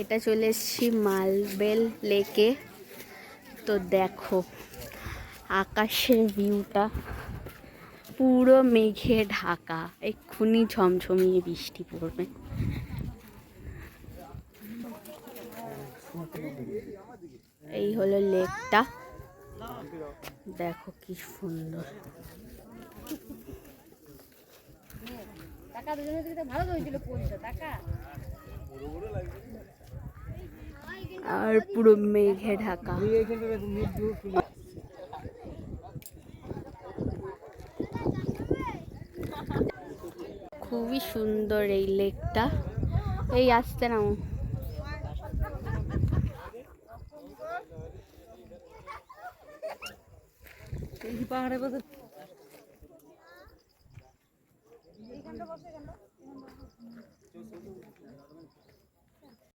এটা চলে এসেছি মার্বেল লেকে। তো দেখো আকাশের ভিউটা পুরো মেঘে ঢাকা, এক্ষুনি ঝমঝমিয়ে বৃষ্টি পড়বে। এই হলো লেকটা, দেখো কি সুন্দর। আর পুরো মেঘে ঢাকা। খুবই সুন্দর এই লেকটা। এই আসতে নাও। পাহাড়ে